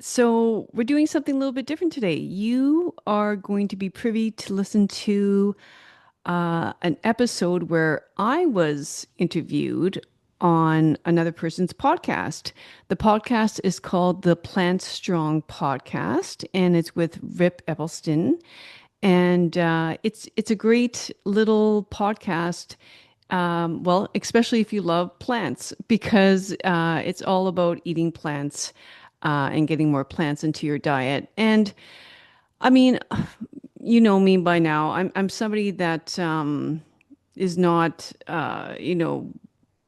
So we're doing something a little bit different today. You are going to be privy to listen to an episode where I was interviewed on another person's podcast. The podcast is called the Plant Strong podcast, and it's with Rip Esselstyn. And it's a great little podcast. Well, especially if you love plants, because it's all about eating plants and getting more plants into your diet. And I mean, you know me by now. I'm somebody that is not,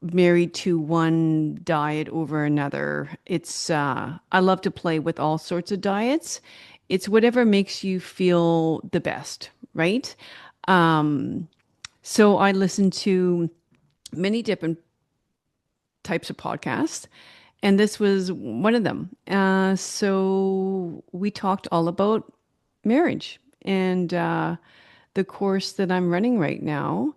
married to one diet over another. I love to play with all sorts of diets. It's whatever makes you feel the best, right? Um, so I listen to many different types of podcasts, and this was one of them. So we talked all about marriage and the course that I'm running right now,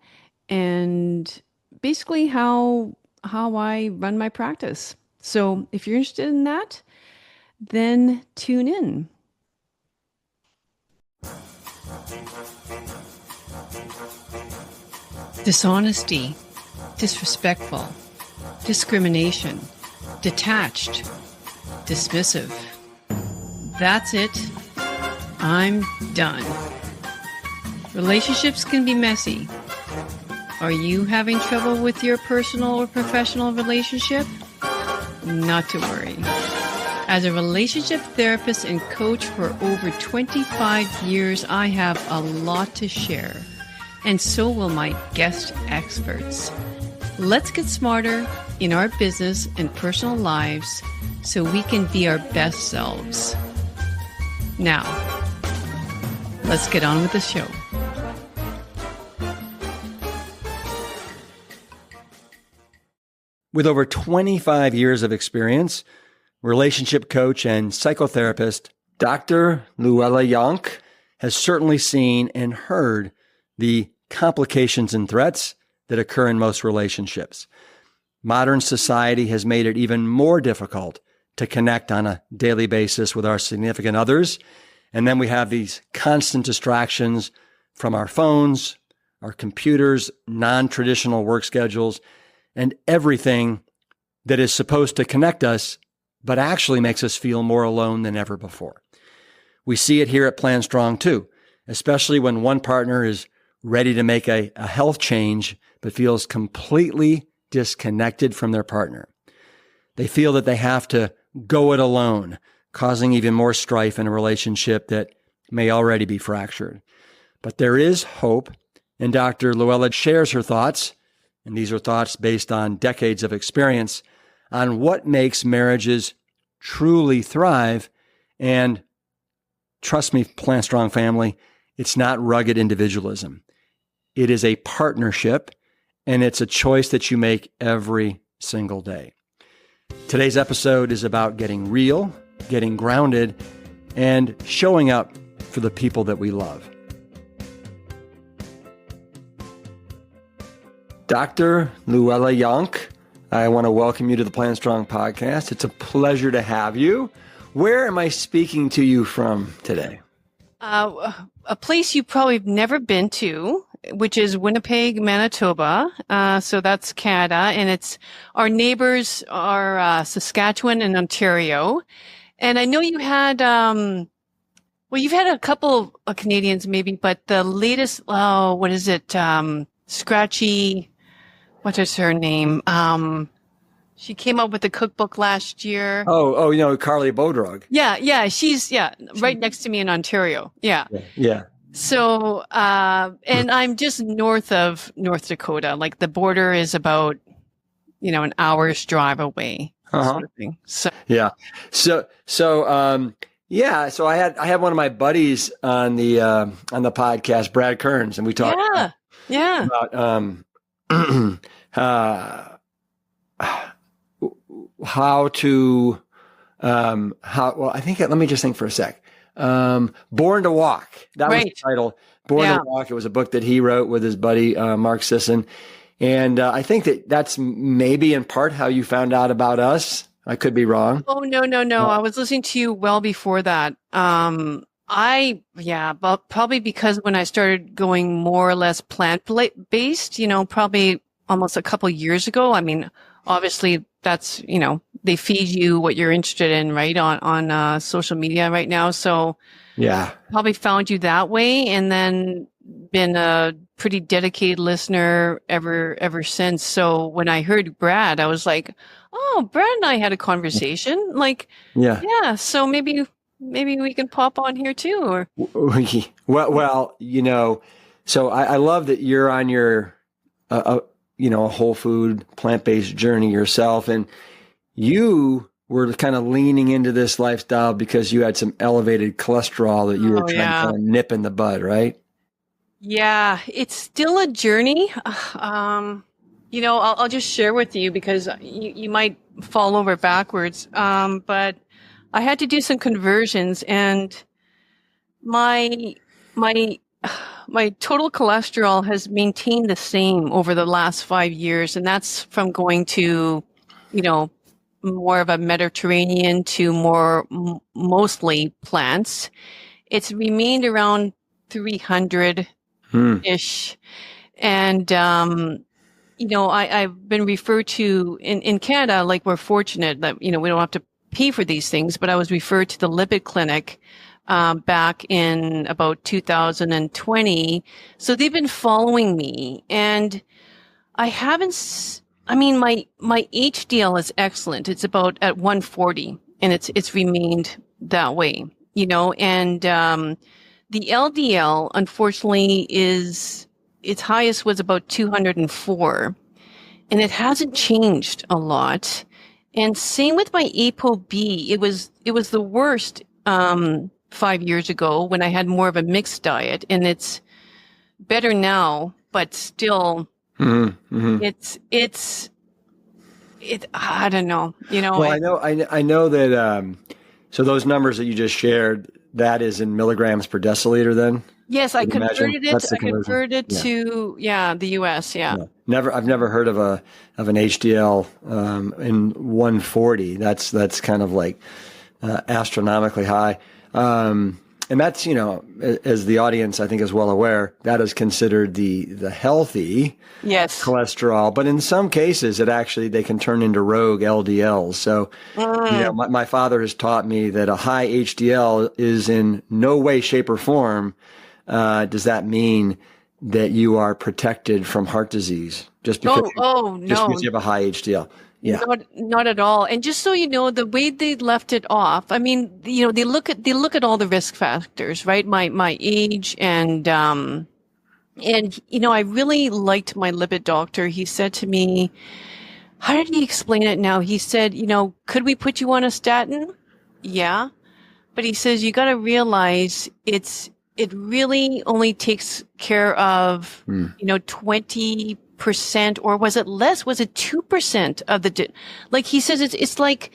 and basically how I run my practice. So if you're interested in that, then tune in. Dishonesty, disrespectful, discrimination, detached, dismissive. That's it. I'm done. Relationships can be messy. Are you having trouble with your personal or professional relationship? Not to worry. As a relationship therapist and coach for over 25 years, I have a lot to share. And so will my guest experts. Let's get smarter in our business and personal lives so we can be our best selves. Now, let's get on with the show. With over 25 years of experience, relationship coach and psychotherapist, Dr. Luella Yonk has certainly seen and heard the complications and threats that occur in most relationships. Modern society has made it even more difficult to connect on a daily basis with our significant others. And then we have these constant distractions from our phones, our computers, non-traditional work schedules, and everything that is supposed to connect us, but actually makes us feel more alone than ever before. We see it here at PLANTSTRONG too, especially when one partner is ready to make a health change, but feels completely disconnected from their partner. They feel that they have to go it alone, causing even more strife in a relationship that may already be fractured. But there is hope, and Dr. Luella shares her thoughts, and these are thoughts based on decades of experience, on what makes marriages truly thrive. And trust me, PLANTSTRONG family, it's not rugged individualism. It is a partnership, and it's a choice that you make every single day. Today's episode is about getting real, getting grounded, and showing up for the people that we love. Dr. Luella Yonk, I want to welcome you to the PLANTSTRONG podcast. It's a pleasure to have you. Where am I speaking to you from today? A place you probably have never been to, which is Winnipeg, Manitoba. So that's Canada, and our neighbors are Saskatchewan and Ontario. And I know you had, you've had a couple of Canadians maybe, but the latest, what is it? Scratchy, what is her name? She came up with a cookbook last year. Carly Bodrug. Yeah, she's right next to me in Ontario. Yeah. So, and I'm just north of North Dakota. Like the border is about, an hour's drive away, sort of thing. So So I had one of my buddies on the podcast, Brad Kearns, and we talked about let me just think for a sec. Born to Walk. That was the title. Born to Walk. It was a book that he wrote with his buddy, Mark Sisson. And I think that's maybe in part how you found out about us. I could be wrong. Oh, no, no, no. Uh, I was listening to you well before that. Yeah, but probably because when I started going more or less plant-based, probably almost a couple years ago. I mean, obviously that's, they feed you what you're interested in, right? On social media right now. So yeah. probably found you that way and then been a pretty dedicated listener ever since. So when I heard Brad, I was like, oh, Brad and I had a conversation. Like, Yeah. yeah, so maybe we can pop on here too. Or Well, so I love that you're on your, a whole food, plant-based journey yourself. And you were kind of leaning into this lifestyle because you had some elevated cholesterol that you were oh trying to yeah. kind of nip in the bud, right? Yeah, it's still a journey. I'll just share with you because you might fall over backwards. But I had to do some conversions and my my my total cholesterol has maintained the same over the last 5 years, and that's from going to, you know, more of a Mediterranean to more mostly plants. It's remained around 300 Hmm. ish. And, I've been referred to in Canada, like we're fortunate that, we don't have to pay for these things, but I was referred to the lipid clinic, back in about 2020. So they've been following me and I haven't, I mean, my HDL is excellent. It's about at 140 and it's remained that way, and, the LDL, unfortunately, is its highest was about 204, and it hasn't changed a lot. And same with my ApoB. It was the worst 5 years ago when I had more of a mixed diet, and it's better now, but still, Mm-hmm. Mm-hmm. it's it. I don't know. Well, I know that. So those numbers that you just shared, that is in milligrams per deciliter. Then Yes, I would imagine converted it. that's the I conversion. converted Yeah. to, yeah, the US. Yeah. Yeah. I've never heard of an HDL in 140. That's kind of like astronomically high. And that's, as the audience I think is well aware, that is considered the healthy Yes. cholesterol. But in some cases, they can turn into rogue LDLs. So, Mm. my father has taught me that a high HDL is in no way, shape, or form does that mean that you are protected from heart disease Oh, just no, because you have a high HDL. Yeah. not at all. And just so you know, the way they left it off, I mean, they look at all the risk factors, right? My age and I really liked my lipid doctor. He said to me, how did he explain it now? He said, could we put you on a statin? Yeah. But he says you got to realize it really only takes care of, Mm. 20%, or was it less? Was it 2% of like he says it's like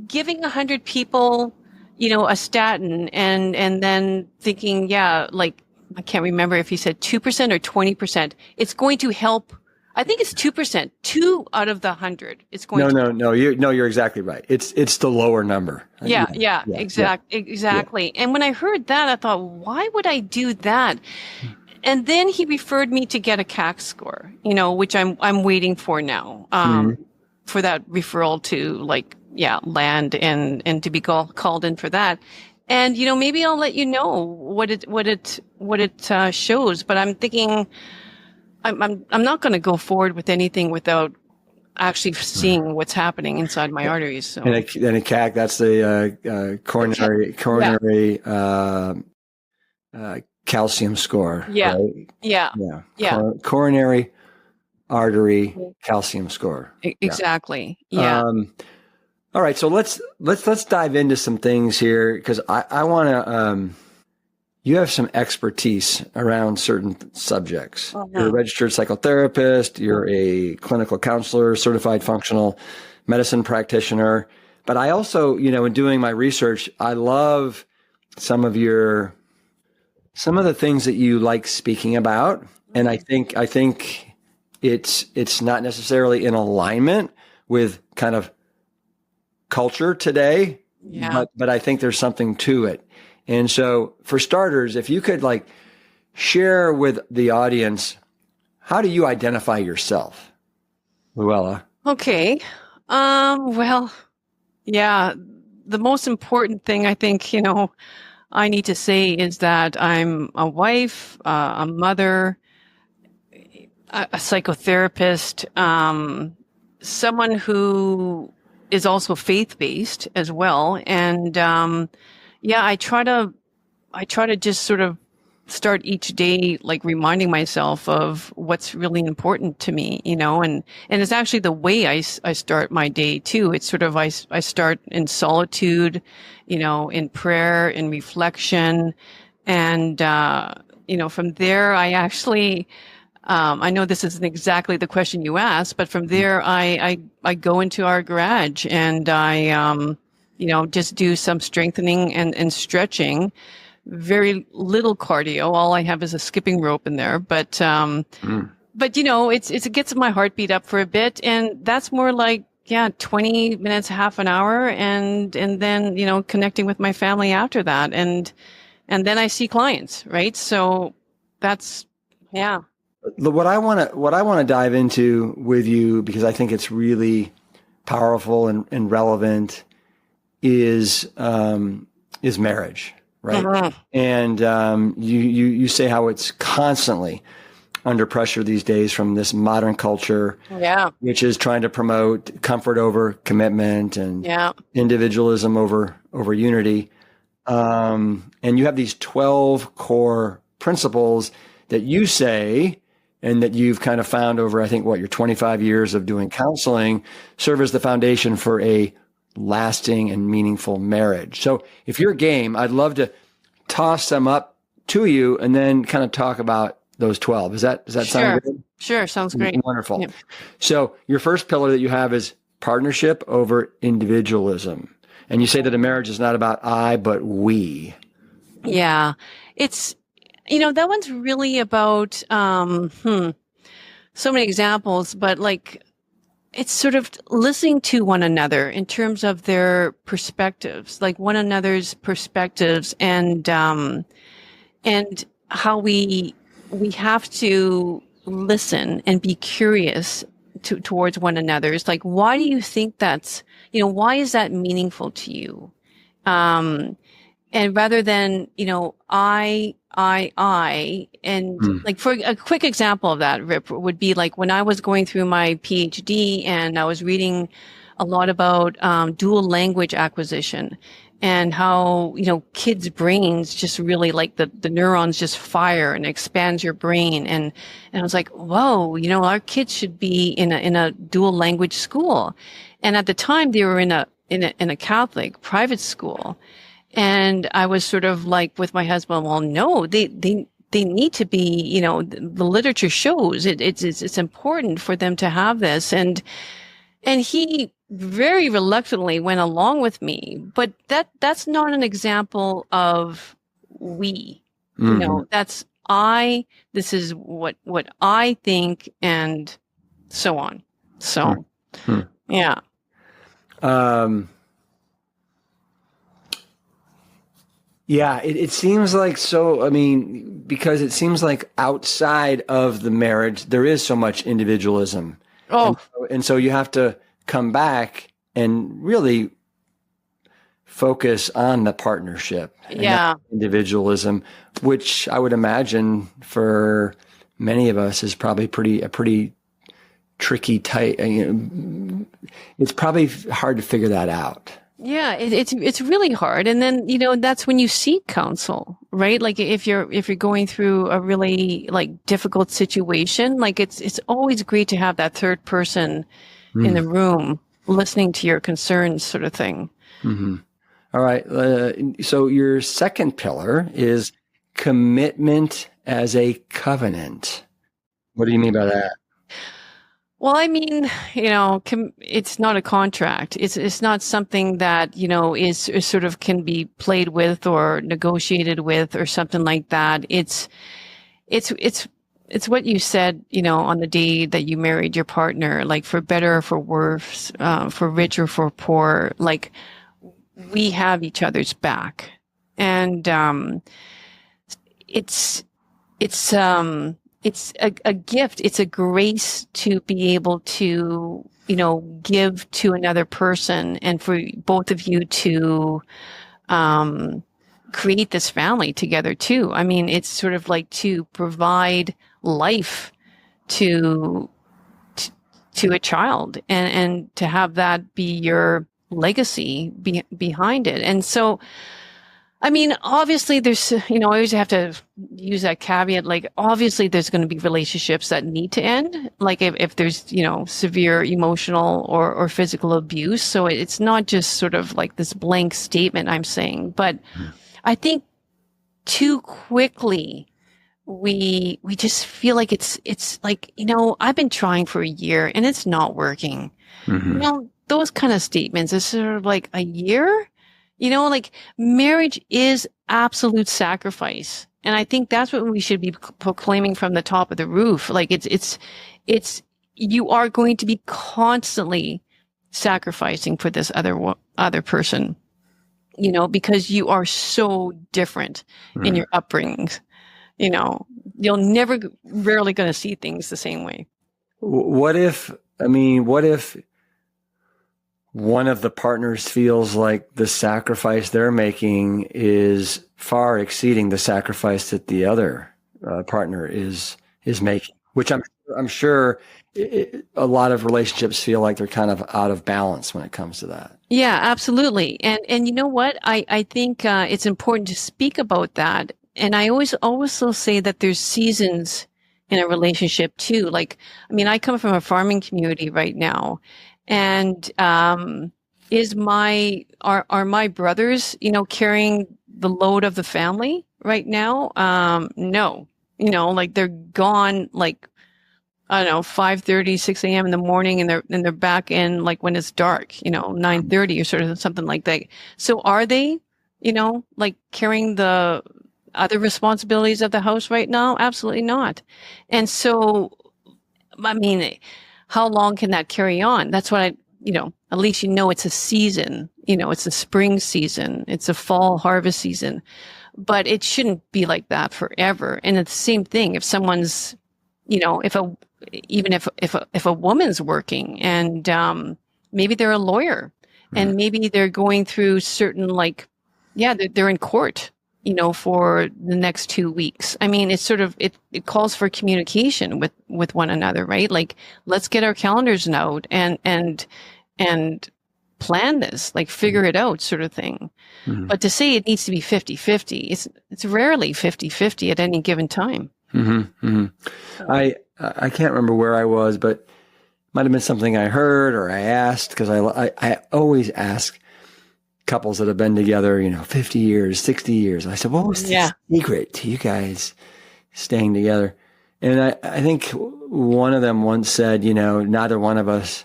giving 100 people, a statin and then thinking, yeah, like I can't remember if he said 2% or 20%. It's going to help. I think it's 2%, 2 out of the 100. It's going No, to. no, no. You're exactly right. It's the lower number. Yeah, Yeah, yeah, yeah, yeah, yeah. exactly. And when I heard that, I thought, why would I do that? And then he referred me to get a CAC score, which I'm waiting for now, Mhm. for that referral to land and to be called in for that. And maybe I'll let you know what it shows. But I'm thinking I'm not going to go forward with anything without actually seeing what's happening inside my arteries. And So a CAC, that's the the ca- yeah, coronary calcium score, yeah, right? yeah, Yeah, yeah. coronary artery calcium score. Yeah. Exactly. Yeah. Um, all right, so let's dive into some things here because I want to. You have some expertise around certain subjects. You're a Mhm. registered psychotherapist. You're a clinical counselor, certified functional medicine practitioner. But I also, in doing my research, I love some of the things that you like speaking about, and I Mhm. think it's not necessarily in alignment with kind of culture today, Yeah. but I think there's something to it. And so for starters, if you could like share with the audience, how do you identify yourself, Luella? Okay. Well, yeah, the most important thing I think, I need to say is that I'm a wife, a mother, a psychotherapist, someone who is also faith-based as well. And yeah, I try to just sort of start each day like reminding myself of what's really important to me, and it's actually the way I start my day too. It's sort of I start in solitude, in prayer, in reflection, and from there I know this isn't exactly the question you asked, but from there, I go into our garage and I, just do some strengthening and stretching. Very little cardio. All I have is a skipping rope in there, but it gets my heartbeat up for a bit, and that's more like 20 minutes, half an hour, and then connecting with my family after that, and then I see clients, right? So that's yeah. What I want to dive into with you, because I think it's really powerful and relevant, is marriage, right? Mm-hmm. And you say how it's constantly under pressure these days from this modern culture, Yeah. which is trying to promote comfort over commitment and Yeah. individualism over unity. And you have these 12 core principles that you say, and that you've kind of found over, I think, your 25 years of doing counseling, serve as the foundation for a lasting and meaningful marriage. So if you're game, I'd love to toss them up to you and then kind of talk about those 12. Does that sound good? Sure. Sounds great. Wonderful. Yeah. So your first pillar that you have is partnership over individualism. And you say that a marriage is not about I, but we. Yeah. It's, that one's really about, so many examples, but like, it's sort of listening to one another in terms of their perspectives, like one another's perspectives, and how we have to listen and be curious towards one another. It's like, why do you think why is that meaningful to you? And rather than, and like for a quick example of that, Rip, would be like when I was going through my PhD and I was reading a lot about dual language acquisition and how, kids' brains just really like the neurons just fire and expands your brain. And I was like, whoa, our kids should be in a dual language school. And at the time they were in a Catholic private school. And I was sort of like with my husband, well, no, they need to be, the literature shows it's important for them to have this. And he very reluctantly went along with me, but that's not an example of we, that's this is what I think, and so on. So, yeah. Yeah, it seems like because it seems like outside of the marriage, there is so much individualism. Oh, And so you have to come back and really focus on the partnership and not individualism, which I would imagine for many of us is probably a pretty tricky, tight, it's probably hard to figure that out. Yeah, it's really hard. And then, that's when you seek counsel, right? Like if you're going through a really like difficult situation, like it's always great to have that third person in the room listening to your concerns, sort of thing. Mm-hmm. All right. So your second pillar is commitment as a covenant. What do you mean by that? Well, I mean, it's not a contract. It's not something that, is sort of can be played with or negotiated with or something like that. It's it's what you said, on the day that you married your partner, like for better or for worse, for rich or for poor, like we have each other's back. And it's it's a gift. It's a grace to be able to, give to another person, and for both of you to create this family together too. I mean, it's sort of like to provide life to to a child, and to have that be your legacy behind it. And so, I mean, obviously there's, I always have to use that caveat, like obviously there's going to be relationships that need to end, like if there's, severe emotional or physical abuse. So it's not just sort of like this blank statement I'm saying, but I think too quickly we just feel like it's like, I've been trying for a year and it's not working. Those kind of statements is sort of like a year. Like marriage is absolute sacrifice. And I think that's what we should be proclaiming from the top of the roof. Like it's, you are going to be constantly sacrificing for this other person, because you are so different in your upbringings. You'll never, rarely going to see things the same way. What if one of the partners feels like the sacrifice they're making is far exceeding the sacrifice that the other partner is making, which I'm sure a lot of relationships feel like they're kind of out of balance when it comes to that. Yeah, absolutely. And you know what? I think it's important to speak about that. And I always also say that there's seasons in a relationship too. Like, I mean, I come from a farming community right now. And are my brothers, carrying the load of the family right now? No, like they're gone, like, I don't know, 5:30, 6 a.m. in the morning, and they're back in like when it's dark, 9:30 or sort of something like that. So are they, like carrying the other responsibilities of the house right now? Absolutely not. And so, I mean, how long can that carry on? That's what at least it's a season, it's a spring season, it's a fall harvest season, but it shouldn't be like that forever. And it's the same thing if someone's, if a woman's working and maybe they're a lawyer and maybe they're going through certain they're in court, for the next 2 weeks. I mean, it's sort of, it calls for communication with one another, right? Like, let's get our calendars out and plan this, like figure it out sort of thing. But to say it needs to be 50-50, it's rarely 50-50 at any given time. I can't remember where I was, but it might have been something I heard or I asked, because I always ask couples that have been together, 50 years, 60 years. I said, what was the secret to you guys staying together? And I think one of them once said, neither one of us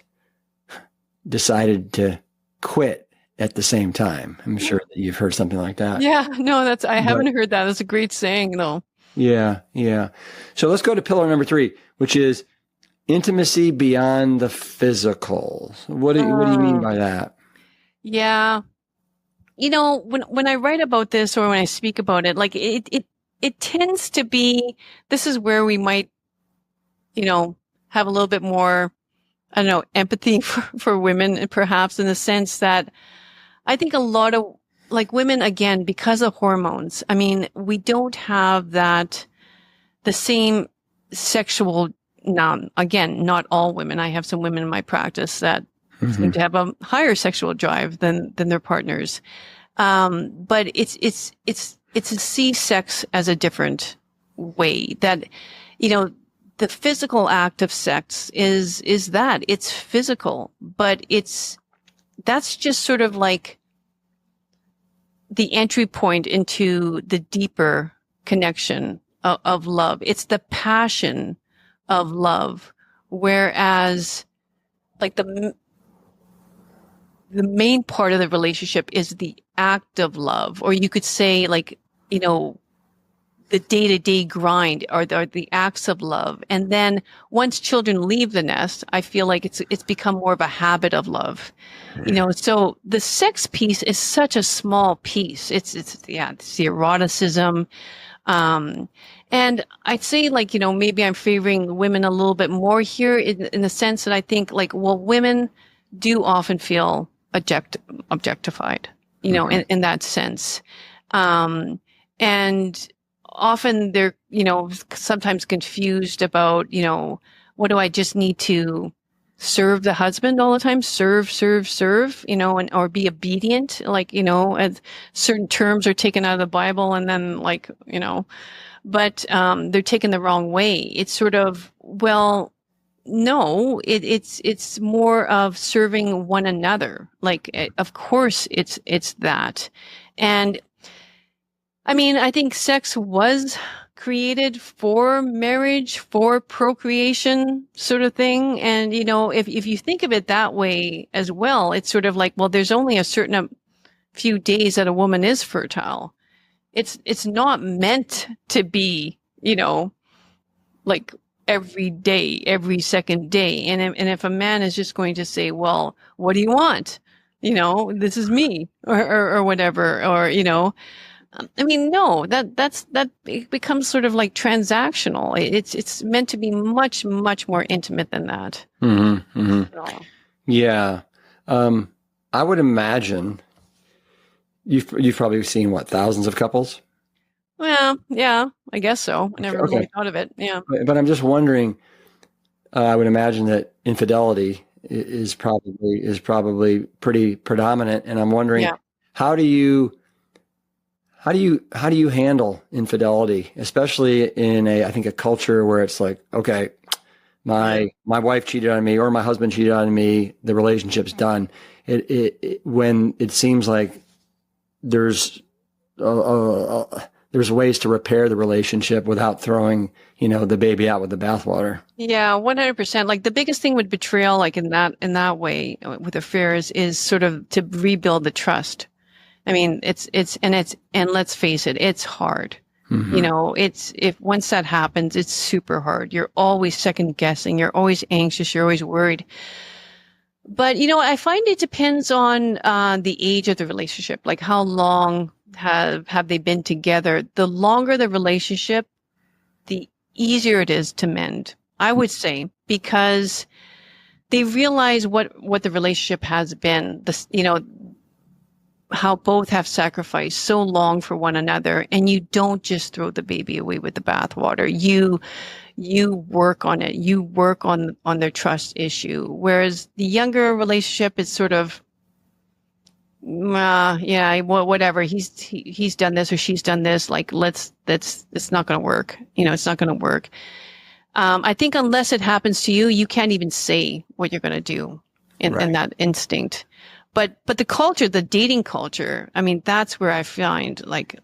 decided to quit at the same time. I'm sure that you've heard something like that. Yeah, no, I haven't heard that. That's a great saying though. Yeah. So let's go to pillar number 3, which is intimacy beyond the physical. What do you mean by that? Yeah. When I write about this or when I speak about it, like it tends to be, this is where we might, have a little bit more, I don't know, empathy for women, perhaps, in the sense that I think a lot of like women, again, because of hormones, I mean, we don't have the same sexual, again, not all women. I have some women in my practice that seem to have a higher sexual drive than their partners. But it's to see sex as a different way, that, the physical act of sex is that it's physical, but that's just sort of like the entry point into the deeper connection of love. It's the passion of love. Whereas like the main part of the relationship is the act of love, or you could say like, the day-to-day grind or the acts of love. And then once children leave the nest, I feel like it's become more of a habit of love. So the sex piece is such a small piece. It's the eroticism. And I'd say like, maybe I'm favoring women a little bit more here in the sense that I think like, well, women do often feel objectified, in that sense. And often they're, sometimes confused about, what do I just need to serve the husband all the time? Serve, or be obedient, like, as certain terms are taken out of the Bible and then like, but they're taken the wrong way. It's sort of, well, no, it's more of serving one another. Like, of course, it's that. And I mean, I think sex was created for marriage, for procreation sort of thing. And, if you think of it that way as well, it's sort of like, well, there's only a certain few days that a woman is fertile. It's not meant to be, like every day, every second day. And if a man is just going to say, well, what do you want? This is me or whatever, or, I mean, no, that it becomes sort of like transactional. It's meant to be much, much more intimate than that. Mm-hmm, mm-hmm. So. Yeah. I would imagine you've probably seen what, thousands of couples? Well, yeah, I guess so. I never really thought of it. Yeah. But I'm just wondering, I would imagine that infidelity is probably pretty predominant. And I'm wondering, how do you handle infidelity, especially in I think a culture where it's like, okay, my wife cheated on me or my husband cheated on me, the relationship's done. When it seems like there's ways to repair the relationship without throwing, the baby out with the bathwater. Yeah, 100%. Like the biggest thing with betrayal, like in that way with affairs, is sort of to rebuild the trust. I mean, and let's face it, it's hard. Mm-hmm. If once that happens, it's super hard. You're always second guessing. You're always anxious. You're always worried. But, I find it depends on, the age of the relationship, like how long have they been together. The longer the relationship, the easier it is to mend, I would say, because they realize what the relationship has been, how both have sacrificed so long for one another, and you don't just throw the baby away with the bathwater. You work on it. You work on their trust issue. Whereas the younger relationship is sort of, whatever. He's done this or she's done this. Like, it's not going to work. It's not going to work. I think unless it happens to you, you can't even say what you're going to do in that instinct. But the culture, the dating culture, I mean, that's where I find like,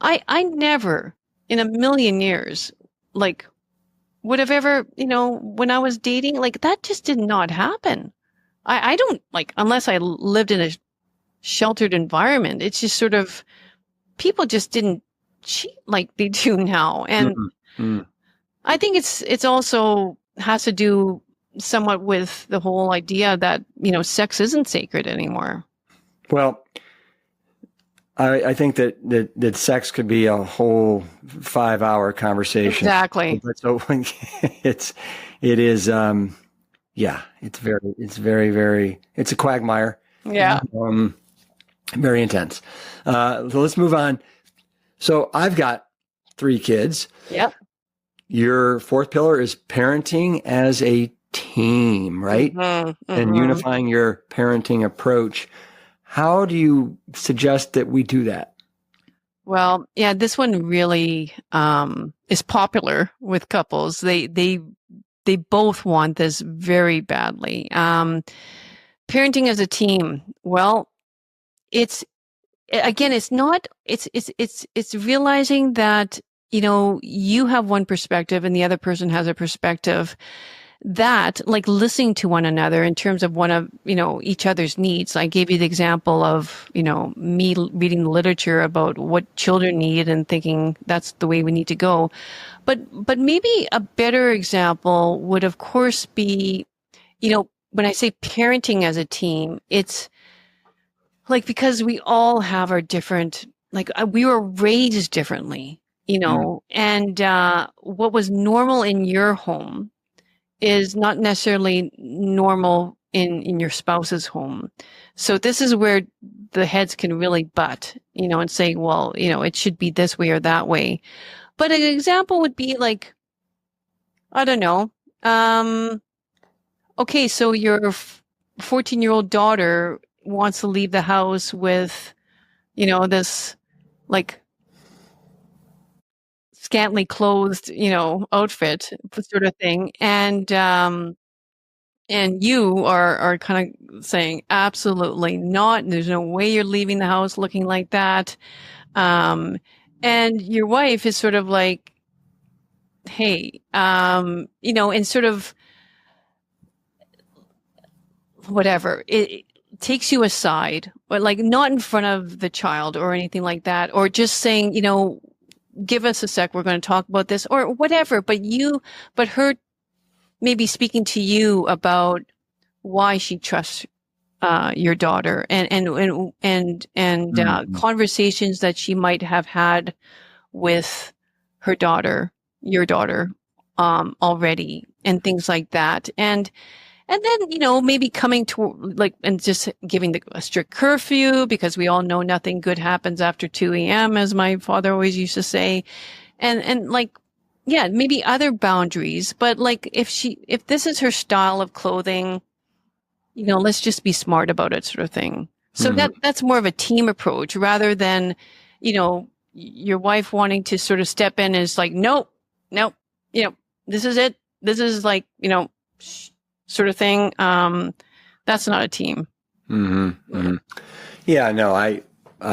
I never in a million years, like, would have ever, when I was dating, like that just did not happen. I don't like, unless I lived in a sheltered environment, it's just sort of, people just didn't cheat like they do now. And I think it's also has to do somewhat with the whole idea that, sex isn't sacred anymore. Well, I think that sex could be a whole 5-hour conversation. Exactly. So it's a quagmire. Yeah. Very intense. So let's move on. So I've got 3 kids. Yep. Your fourth pillar is parenting as a team, right? Mm-hmm. And unifying your parenting approach. How do you suggest that we do that? Well, yeah, this one really is popular with couples. They both want this very badly. Parenting as a team. Well, it's realizing that, you have one perspective and the other person has a perspective. that, like listening to one another in terms of one of, each other's needs. I gave you the example of, me reading the literature about what children need and thinking that's the way we need to go. But maybe a better example would, of course, be, when I say parenting as a team, it's like, because we all have our different, like, we were raised differently, and what was normal in your home is not necessarily normal in your spouse's home. So this is where the heads can really butt, and say, well, it should be this way or that way. But an example would be like, I don't know. Okay, so your 14-year-old daughter wants to leave the house with, this like scantily clothed, outfit sort of thing. And you are kind of saying, absolutely not. There's no way you're leaving the house looking like that. And your wife is sort of like, hey, and sort of whatever. It takes you aside, but like not in front of the child or anything like that, or just saying, give us a sec, we're going to talk about this or whatever. But her maybe speaking to you about why she trusts your daughter and conversations that she might have had with her daughter, your daughter, already, and things like that. And then, maybe coming to like, and just giving a strict curfew, because we all know nothing good happens after 2 a.m., as my father always used to say. And like, yeah, maybe other boundaries, but like if this is her style of clothing, let's just be smart about it, sort of thing. So that's more of a team approach rather than, your wife wanting to sort of step in and it's like, nope, this is it. This is like, sort of thing. That's not a team. Mm-hmm. Mm-hmm. Yeah, no, I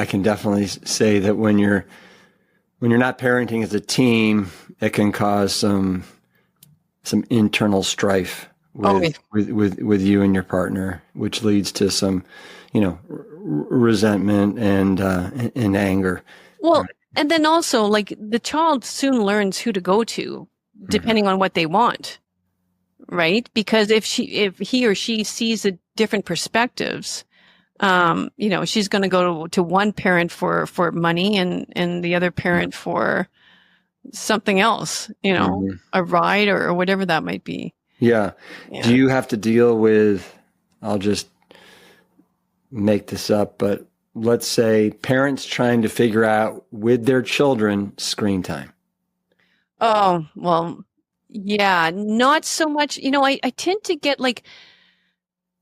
can definitely say that when you're not parenting as a team, it can cause some internal strife with you and your partner, which leads to some, resentment and anger. Well, and then also like the child soon learns who to go to, depending on what they want, right? Because if he or she sees the different perspectives, she's going to go to one parent for money and the other parent for something else, a ride or whatever that might be. Yeah. Do you have to deal with, I'll just make this up, but let's say parents trying to figure out with their children screen time? Oh, well, yeah, not so much. I tend to get like,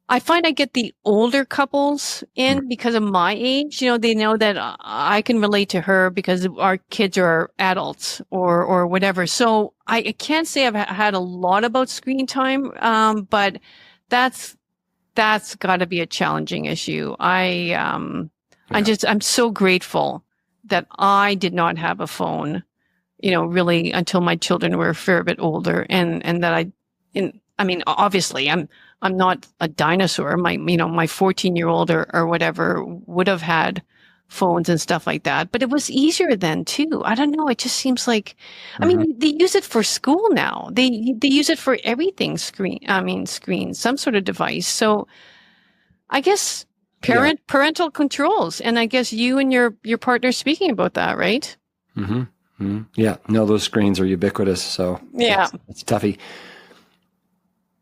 I find I get the older couples in because of my age. They know that I can relate to her because our kids are adults or whatever. So I can't say I've had a lot about screen time, but that's got to be a challenging issue. I'm so grateful that I did not have a phone, really until my children were a fair bit older, and that I mean, obviously, I'm not a dinosaur. My 14-year-old or whatever would have had phones and stuff like that, but it was easier then too. I don't know. It just seems like, I mean, they use it for school now. They use it for everything. Screen, some sort of device. So I guess parental controls, and I guess you and your partner speaking about that, right? Mm-hmm. Mm-hmm. Yeah. No, those screens are ubiquitous. So yeah, it's toughy.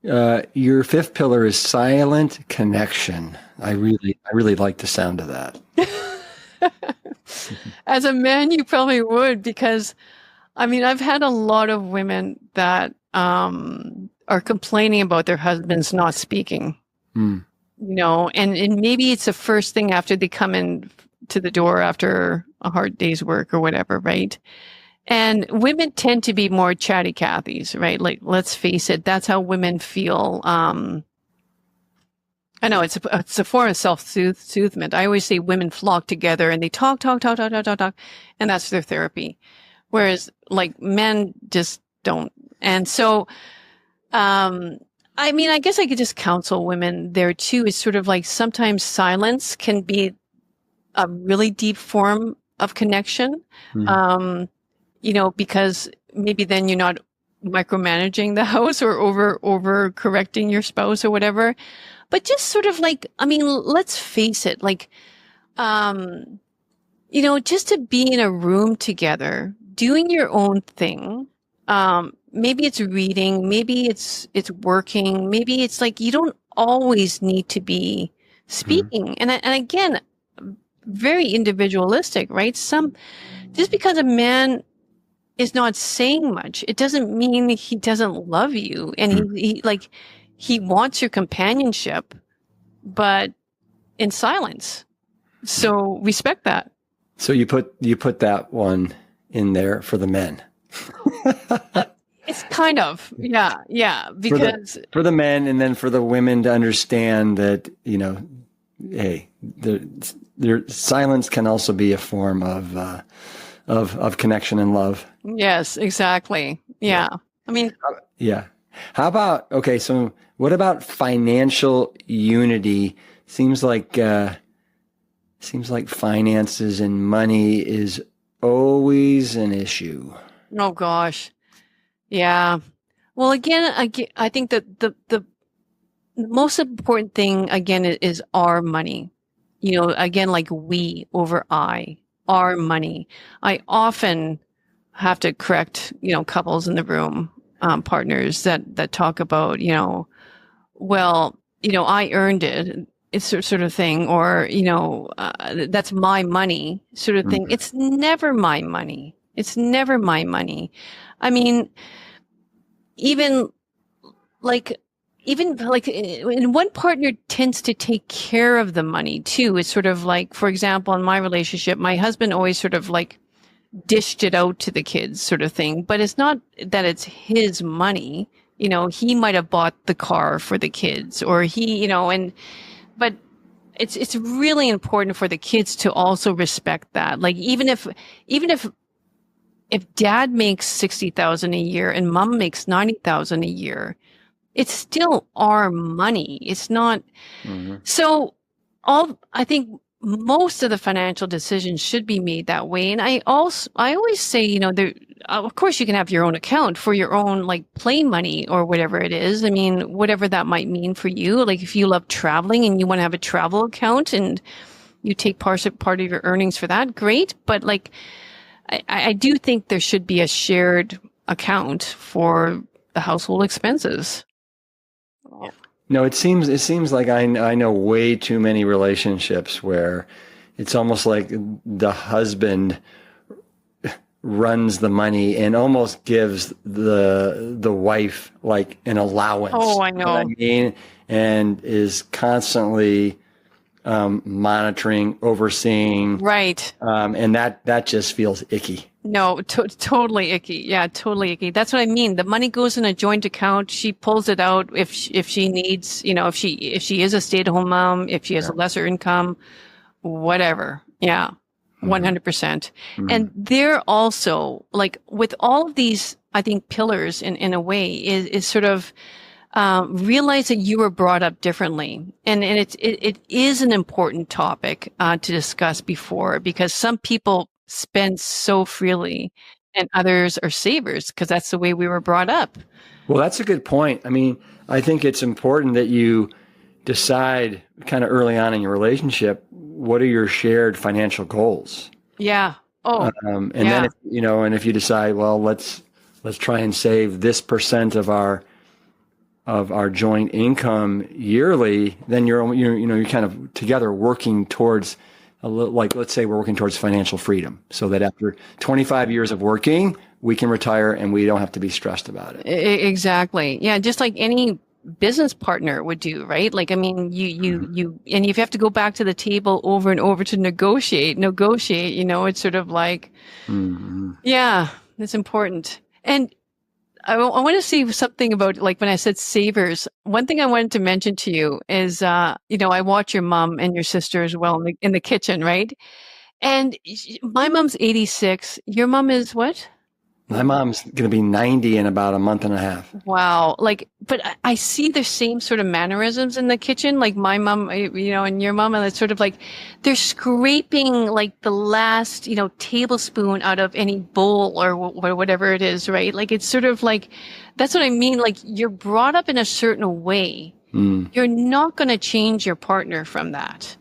Your fifth pillar is silent connection. I really like the sound of that. As a man, you probably would, because I mean, I've had a lot of women that are complaining about their husbands not speaking. And maybe it's the first thing after they come in to the door after a hard day's work or whatever, right? And women tend to be more chatty Cathys, right? Like, let's face it, that's how women feel. I know it's a form of self-soothment. I always say women flock together and they talk, and that's their therapy. Whereas, like, men just don't. And so, Um, I mean, I guess I could just counsel women there too. It's sort of like sometimes silence can be a really deep form of connection. Mm, Um, because maybe then you're not micromanaging the house or over correcting your spouse or whatever. But just sort of like, I mean, let's face it, like, um, just to be in a room together, doing your own thing. Maybe it's reading, maybe it's working, maybe it's like you don't always need to be mm, speaking. And again, very individualistic, right? Just because a man is not saying much, it doesn't mean he doesn't love you. And mm. he wants your companionship, but in silence. So respect that. So you put that one in there for the men. It's kind of, yeah, because For the men, and then for the women to understand that, hey, their silence can also be a form of connection and love. yes, exactly. Yeah. Yeah. I mean, Yeah. How about, okay, so what about financial unity? Seems like finances and money is always an issue. oh gosh. Yeah. Well, again, I think that the most important thing again is our money. Again, like we over I, our money. I often have to correct, couples in the room, partners that talk about, well, I earned it. It's sort of thing, or, that's my money sort of thing. Mhm. It's never my money. It's never my money. I mean, even like even like in one partner tends to take care of the money too. It's sort of like, for example, in my relationship, my husband always sort of like dished it out to the kids sort of thing, but it's not that it's his money. He might have bought the car for the kids, or but it's really important for the kids to also respect that. Like even if dad makes 60,000 a year and mom makes 90,000 a year, it's still our money. It's not. Mhm. So I think most of the financial decisions should be made that way. And I always say, of course you can have your own account for your own like play money or whatever it is. I mean, whatever that might mean for you. Like if you love traveling and you want to have a travel account and you take part of your earnings for that, great. But like, I do think there should be a shared account for the household expenses. No, it seems like I know way too many relationships where it's almost like the husband runs the money and almost gives the wife like an allowance. Oh, I You know what I know. mean? And is constantly monitoring, overseeing, Right. and that just feels icky. No, totally icky. Yeah, totally icky. That's what I mean. The money goes in a joint account. She pulls it out if she needs, if she is a stay-at-home mom, if she has a Yeah. lesser income, whatever. Yeah, Mhm. 100%. Mhm. And they're also like with all of these, I think pillars in a way is sort of realize that you were brought up differently, and it is an important topic to discuss before, because some people spend so freely and others are savers because that's the way we were brought up. Well, that's a good point. I mean, I think it's important that you decide kind of early on in your relationship what are your shared financial goals. Yeah. Oh, And then yeah. if you decide, well, let's try and save this percent of our joint income yearly, then you're kind of together working towards like, let's say we're working towards financial freedom, so that after 25 years of working, we can retire and we don't have to be stressed about it. Exactly. Yeah, just like any business partner would do, right? Like, I mean, and if you have to go back to the table over and over to negotiate, it's sort of like, Mhm. yeah, it's important. And I want to see something about like when I said savers. One thing I wanted to mention to you is, I watch your mom and your sister as well in the kitchen, right? And my mom's 86. Your mom is what? My mom's going to be 90 in about a month and a half. Wow. Like, but I see the same sort of mannerisms in the kitchen. Like my mom, and your mom, and it's sort of like they're scraping like the last, tablespoon out of any bowl or whatever it is, right? Like, it's sort of like, that's what I mean. Like, you're brought up in a certain way. You're not going to change your partner from that.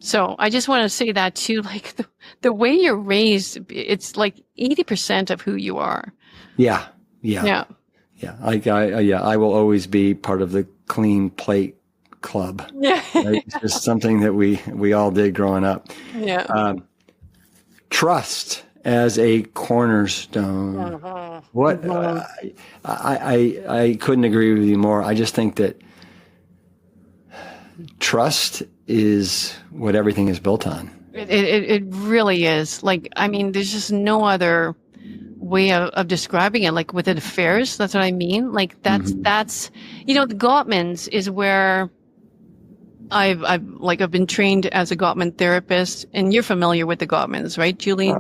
So I just want to say that too, like the way you're raised, it's like 80% of who you are. Yeah. Yeah. I will always be part of the clean plate club. Yeah. Right? It's just something that we all did growing up. Yeah. Trust as a cornerstone. What I couldn't agree with you more. I just think that trust is what everything is built on. It really is. Like, I mean, there's just no other way of describing it. Like within affairs, that's what I mean. Like that's the Gottmans is where I've been trained as a Gottman therapist, and you're familiar with the Gottmans, right, Julie?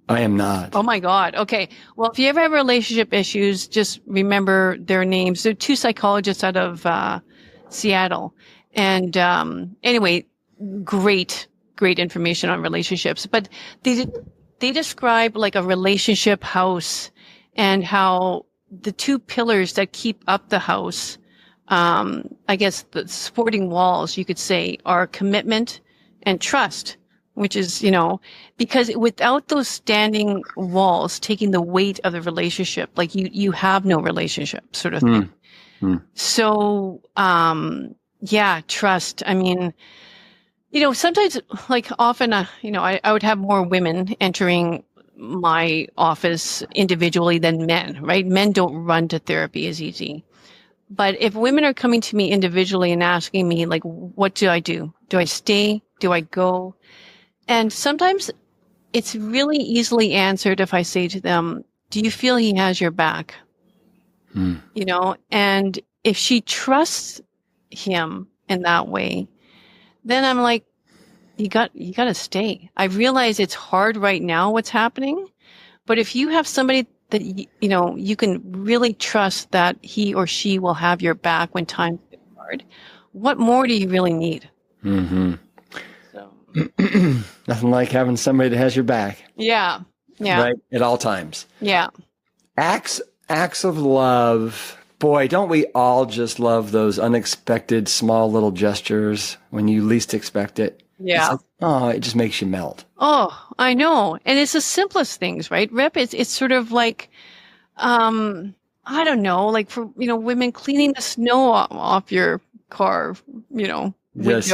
I am not. Oh my God. Okay. Well, if you ever have relationship issues, just remember their names. They're two psychologists out of Seattle. And anyway, great information on relationships. But they describe like a relationship house and how the two pillars that keep up the house, I guess the supporting walls, you could say, are commitment and trust, which is, because without those standing walls taking the weight of the relationship, like you have no relationship sort of thing. So, yeah, trust. I mean, sometimes, like often, I would have more women entering my office individually than men, right? Men don't run to therapy as easy. But if women are coming to me individually and asking me, like, what do I do? Do I stay? Do I go? And sometimes it's really easily answered if I say to them, do you feel he has your back? And if she trusts him in that way, then I'm like, you got to stay. I realize it's hard right now what's happening, but if you have somebody that you can really trust that he or she will have your back when times get hard, what more do you really need? So. Nothing like having somebody that has your back. Yeah. Right at all times. Yeah. Acts of love. Boy, don't we all just love those unexpected small little gestures when you least expect it? Yeah. It just makes you melt. Oh, I know. And it's the simplest things, right, Rip? It's sort of like, I don't know, like for, women cleaning the snow off your car, window. Yes.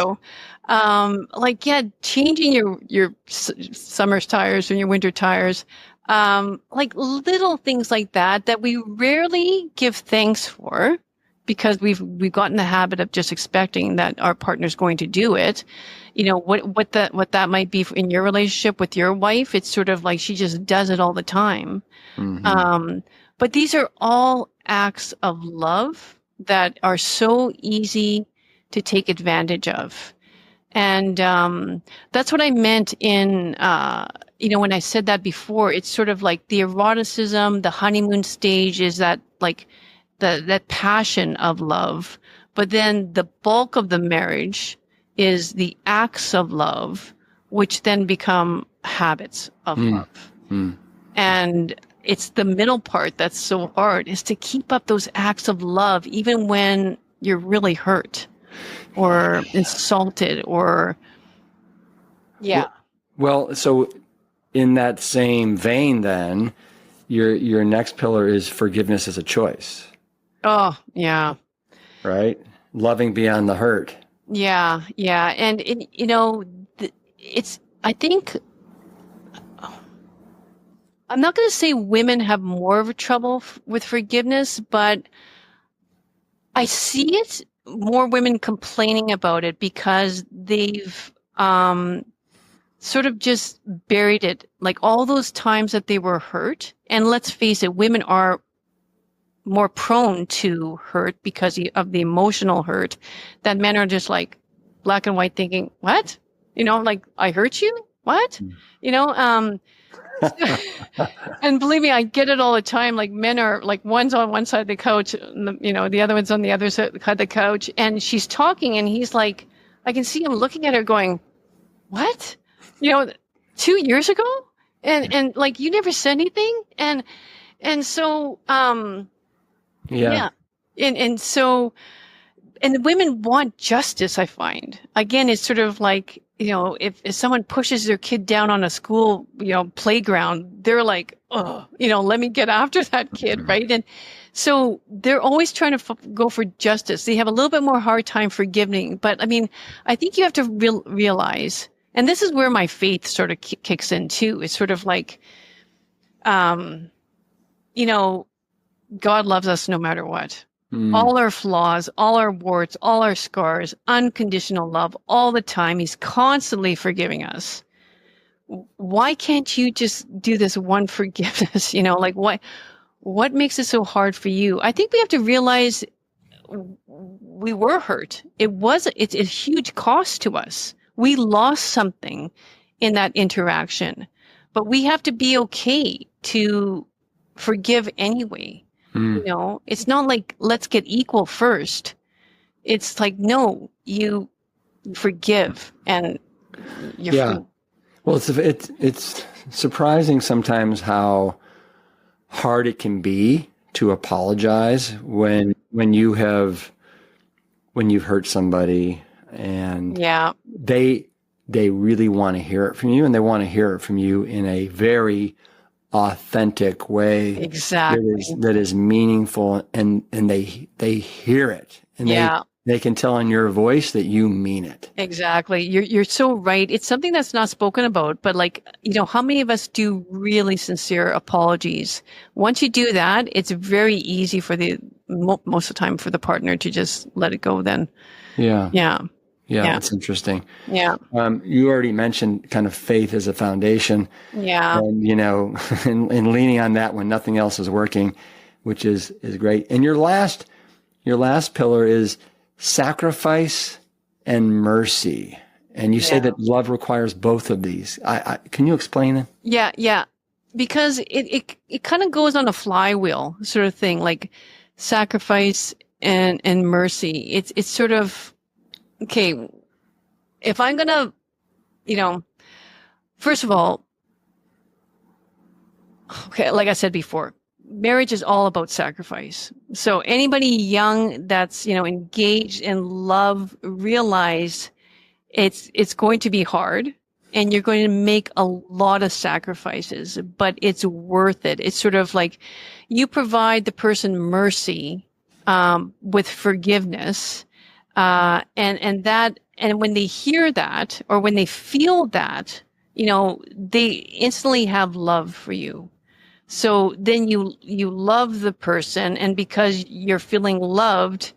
Changing your summer's tires and your winter tires. Like little things like that we rarely give thanks for because we've gotten the habit of just expecting that our partner's going to do it. What that might be in your relationship with your wife. It's sort of like she just does it all the time. But these are all acts of love that are so easy to take advantage of. And that's what I meant in, when I said that before. It's sort of like the eroticism, the honeymoon stage is that like that passion of love. But then the bulk of the marriage is the acts of love, which then become habits of love. And it's the middle part that's so hard, is to keep up those acts of love, even when you're really hurt or insulted or Well, so in that same vein, then your next pillar is forgiveness as a choice. Oh, yeah. Right? Loving beyond the hurt. Yeah. And I think, I'm not going to say women have more of a trouble with forgiveness, but I see it more women complaining about it because they've sort of just buried it, like all those times that they were hurt. And let's face it, women are more prone to hurt because of the emotional hurt, that men are just like black and white thinking, what? Like, I hurt you? What? And believe me, I get it all the time. Like men are like one's on one side of the couch, and the other one's on the other side of the couch, and she's talking, and he's like, I can see him looking at her, going, "What? You know, 2 years ago, and like you never said anything." And so, Yeah. and so, and the women want justice. I find again, it's sort of like, if someone pushes their kid down on a school, playground, they're like, oh, let me get after that kid, right? And so they're always trying to go for justice. They have a little bit more hard time forgiving, but I mean, I think you have to realize, and this is where my faith sort of kicks in too. It's sort of like, God loves us no matter what. All our flaws, all our warts, all our scars, unconditional love all the time. He's constantly forgiving us. Why can't you just do this one forgiveness? Like what makes it so hard for you? I think we have to realize we were hurt. It's a huge cost to us. We lost something in that interaction, but we have to be okay to forgive anyway. It's not like, let's get equal first. It's like, no, you forgive and you're free. Well, it's surprising sometimes how hard it can be to apologize when you've hurt somebody, and they really want to hear it from you, and they want to hear it from you in a very authentic way. Exactly. That is meaningful, and they hear it, and they can tell in your voice that you mean it. Exactly. You're so right. It's something that's not spoken about, but like, how many of us do really sincere apologies? Once you do that, it's very easy for most of the time for the partner to just let it go then. Yeah. That's interesting. Yeah. You already mentioned kind of faith as a foundation. Yeah. And, and leaning on that when nothing else is working, which is great. And your last pillar is sacrifice and mercy. And you say that love requires both of these. Can you explain it? Yeah. Because it kind of goes on a flywheel sort of thing, like sacrifice and mercy. It's sort of, okay, if I'm going to, first of all, okay, like I said before, marriage is all about sacrifice. So anybody young that's, engaged in love, realize it's going to be hard and you're going to make a lot of sacrifices, but it's worth it. It's sort of like you provide the person mercy, with forgiveness. And when they hear that, or when they feel that, they instantly have love for you. So then you love the person, and because you're feeling loved,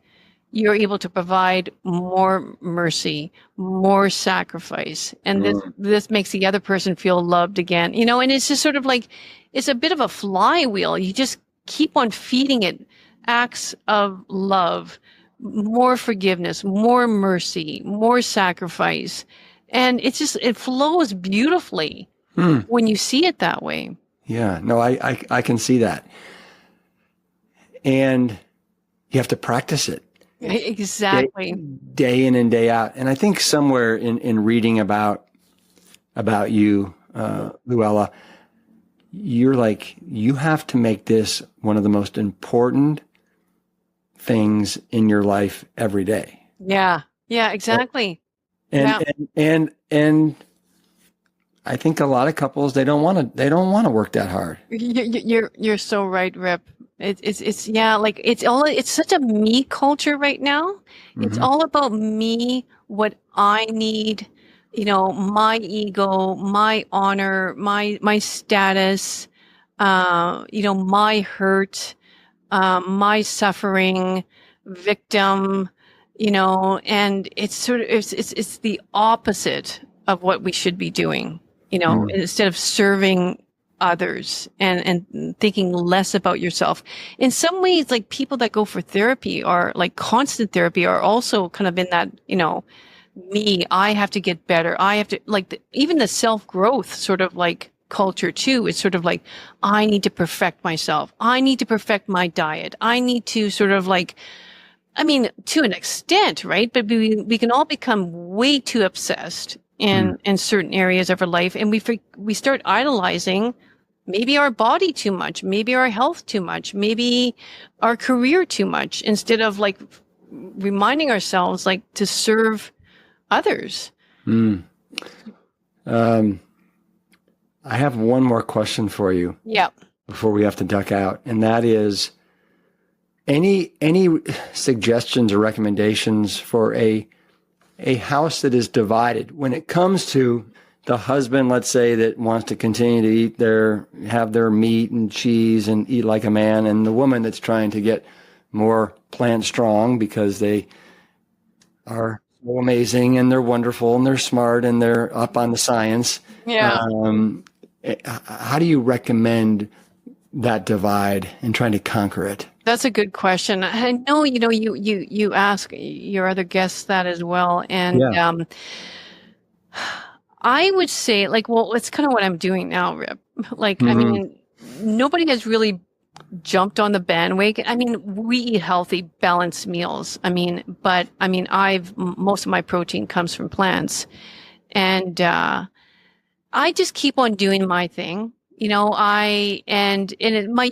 you're able to provide more mercy, more sacrifice. And this makes the other person feel loved again, and it's just sort of like, it's a bit of a flywheel. You just keep on feeding it acts of love, more forgiveness, more mercy, more sacrifice. And it flows beautifully when you see it that way. Yeah, no, I can see that. And you have to practice it. Exactly. Day in and day out. And I think somewhere in reading about you, Luella, you're like, you have to make this one of the most important things in your life every day. Yeah, exactly. And I think a lot of couples, they don't want to work that hard. You're so right, Rip. It's such a me culture right now. Mm-hmm. It's all about me, what I need, my ego, my honor, my status, my hurt, my suffering, victim, and it's sort of, it's the opposite of what we should be doing, instead of serving others and thinking less about yourself. In some ways, like people that go for therapy or like constant therapy are also kind of in that, I have to get better. I have to even the self-growth sort of like culture too. It's sort of like, I need to perfect myself. I need to perfect my diet. I need to sort of like, I mean, to an extent, right? But we can all become way too obsessed in certain areas of our life. And we start idolizing maybe our body too much, maybe our health too much, maybe our career too much, instead of like reminding ourselves like to serve others. I have one more question for you. Yeah. Before we have to duck out, and that is any suggestions or recommendations for a house that is divided when it comes to the husband, let's say, that wants to continue to have their meat and cheese and eat like a man, and the woman that's trying to get more plant strong because they are so amazing and they're wonderful and they're smart and they're up on the science. Yeah. How do you recommend that divide and trying to conquer it? That's a good question. I know, you ask your other guests that as well. And I would say, like, well, it's kind of what I'm doing now, Rip. Like, I mean, nobody has really jumped on the bandwagon. I mean, we eat healthy, balanced meals. But most of my protein comes from plants. And I just keep on doing my thing. My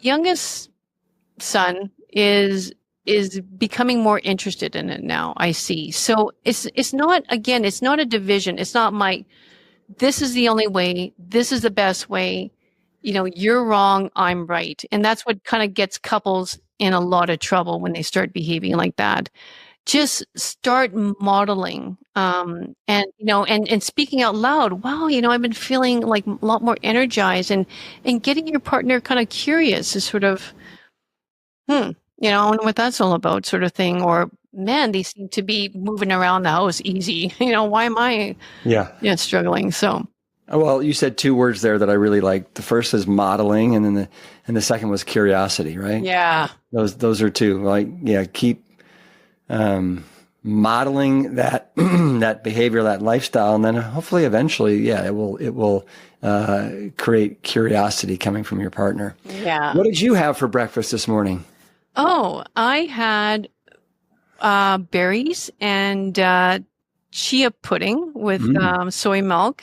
youngest son is becoming more interested in it now, I see. So it's not a division. It's not this is the only way, this is the best way, you're wrong, I'm right. And that's what kind of gets couples in a lot of trouble when they start behaving like that. Just start modeling, and speaking out loud. Wow, I've been feeling like a lot more energized, and getting your partner kind of curious is sort of, I wonder what that's all about, sort of thing. Or, man, they seem to be moving around the house easy. Why am I struggling? So. Well, you said two words there that I really like. The first is modeling, and then the second was curiosity, right? Yeah. Those are two. Like, keep modeling that that behavior, that lifestyle, and then hopefully eventually, it will create curiosity coming from your partner. Yeah. What did you have for breakfast this morning? Oh, I had berries and chia pudding with soy milk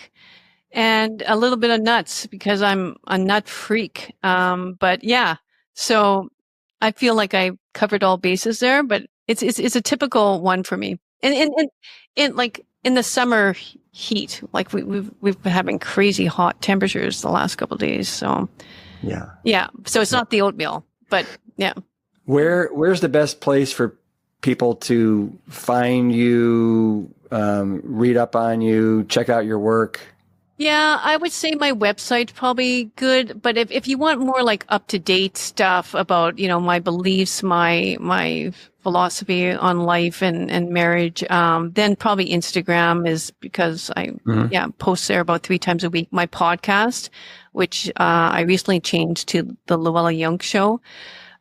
and a little bit of nuts because I'm a nut freak. But yeah, so I feel like I covered all bases there, but it's a typical one for me. And like in the summer heat, like we've been having crazy hot temperatures the last couple of days. So yeah. So it's not the oatmeal, but yeah. Where's the best place for people to find you, read up on you, check out your work? Yeah, I would say my website's probably good, but if you want more like up-to-date stuff about, my beliefs, my philosophy on life and marriage, then probably Instagram is, because I post there about 3 times a week. My podcast, which I recently changed to the Luella Young Show.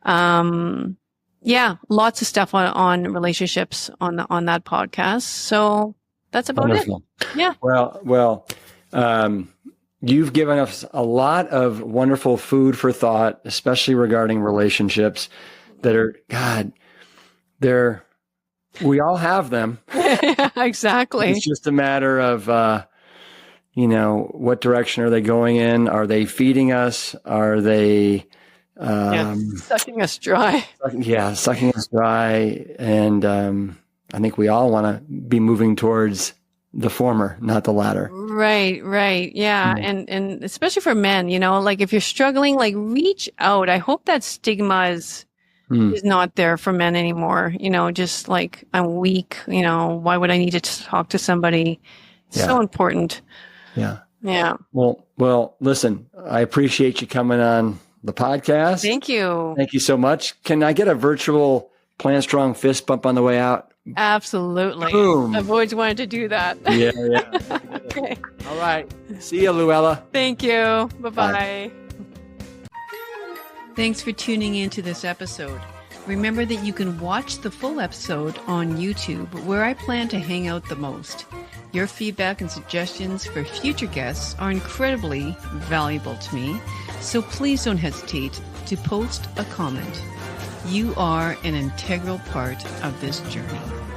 Lots of stuff on relationships on that podcast. So that's about Wonderful. it. Yeah. Well, you've given us a lot of wonderful food for thought, especially regarding relationships that are, we all have them. Exactly. It's just a matter of, what direction are they going in? Are they feeding us? Are they, sucking us dry. Sucking us dry. And, I think we all want to be moving towards the former, not the latter. Right. Yeah. And especially for men, like if you're struggling, like reach out. I hope that stigma is not there for men anymore. Just like I'm weak, why would I need to talk to somebody? It's so important. Yeah. Yeah. Well, listen, I appreciate you coming on the podcast. Thank you. Thank you so much. Can I get a virtual Plant Strong fist bump on the way out? Absolutely. Boom. I've always wanted to do that. Yeah. Okay. All right. See you, Luella. Thank you. Bye-bye. Thanks for tuning in to this episode. Remember that you can watch the full episode on YouTube, where I plan to hang out the most. Your feedback and suggestions for future guests are incredibly valuable to me, so please don't hesitate to post a comment. You are an integral part of this journey.